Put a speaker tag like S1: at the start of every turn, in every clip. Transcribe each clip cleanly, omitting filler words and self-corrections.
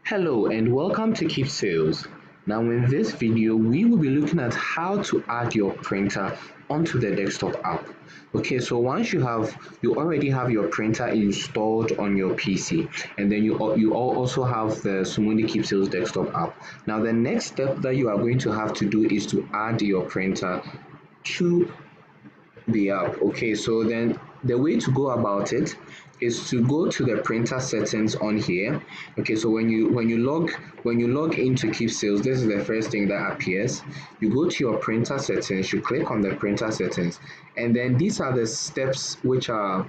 S1: Hello and welcome to Keepsales. Now in this video, we will be looking at how to add your printer onto the desktop app. Okay, so once you already have your printer installed on your PC, and then you also have the Sumundi Keepsales desktop app. Now the next step that you are going to have to do is to add your printer to the app. Okay, so then the way to go about it is to go to the printer settings on here. Okay, so when you log into Keepsales, this is the first thing that appears. You go to your printer settings, you click on the printer settings, and then these are the steps which are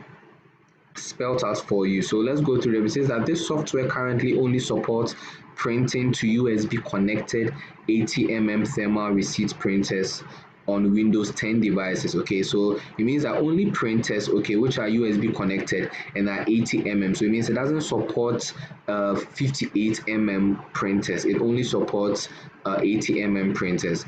S1: spelled out for you. So let's go through them. It says that this software currently only supports printing to USB connected 80 thermal receipt printers on Windows 10 devices. Okay, so it means that only printers, okay, which are USB connected and are 80 so it means it doesn't support 58 printers. It only supports 80 printers.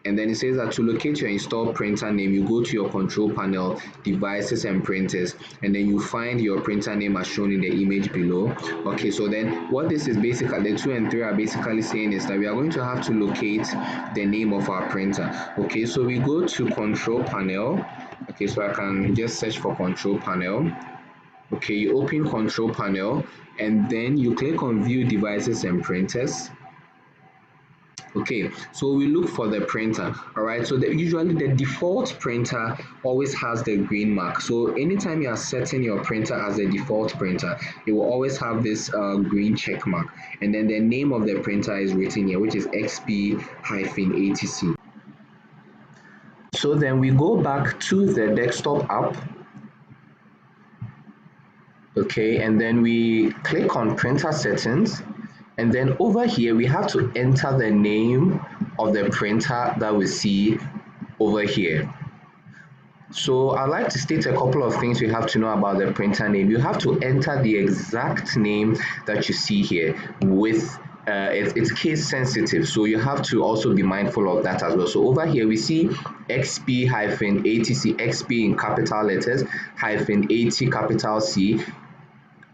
S1: And then it says that to locate your installed printer name, you go to your control panel, devices and printers, and then you find your printer name as shown in the image below. Okay, so then what this is basically, the 2 and 3 are basically saying is that we are going to have to locate the name of our printer. Okay, so we go to control panel. Okay, so I can just search for control panel. Okay, you open control panel and then you click on view devices and printers. Okay, so we look for the printer. All right, so usually the default printer always has the green mark. So anytime you are setting your printer as the default printer, it will always have this green check mark, and then the name of the printer is written here, which is XP-ATC. So then we go back to the desktop app. Okay, and then we click on printer settings. And then over here, we have to enter the name of the printer that we see over here. So I'd like to state a couple of things you have to know about the printer name. You have to enter the exact name that you see here with it's case sensitive, so you have to also be mindful of that as well. So over here we see XP-ATC, XP in capital letters, -AT capital C,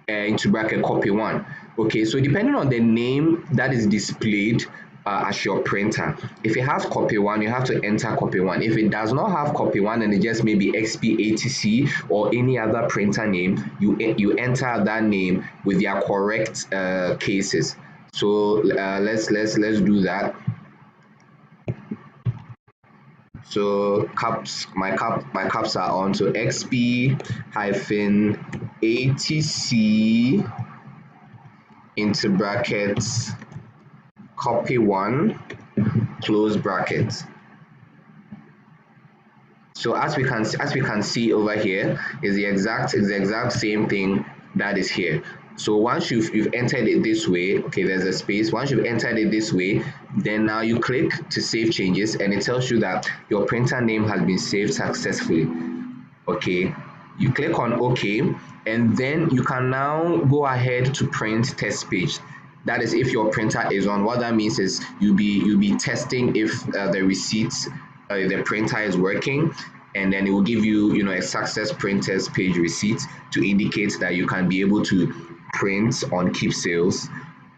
S1: into bracket copy 1. Okay, so depending on the name that is displayed as your printer, if it has copy 1, you have to enter copy 1. If it does not have copy 1 and it just maybe XP-ATC or any other printer name, you enter that name with their correct cases. So let's do that. So my caps are on. So XP-ATC into brackets copy 1 close brackets. So as we can see over here is the exact same thing that is here. So once you've entered it this way, okay, there's a space. Once you've entered it this way, then now you click to save changes, and it tells you that your printer name has been saved successfully. Okay, you click on OK, and then you can now go ahead to print test page. That is if your printer is on. What that means is you'll be testing if the receipts, the printer is working, and then it will give you a success printers page receipt to indicate that you can be able to print on Keepsales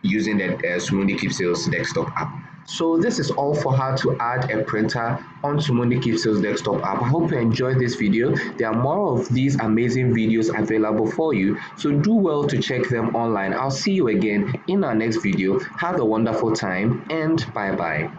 S1: using the Sumundi Keepsales desktop app. So this is all for how to add a printer on Sumundi Keepsales desktop app. I hope you enjoyed this video. There are more of these amazing videos available for you, so do well to check them online. I'll see you again in our next video. Have a wonderful time and bye bye.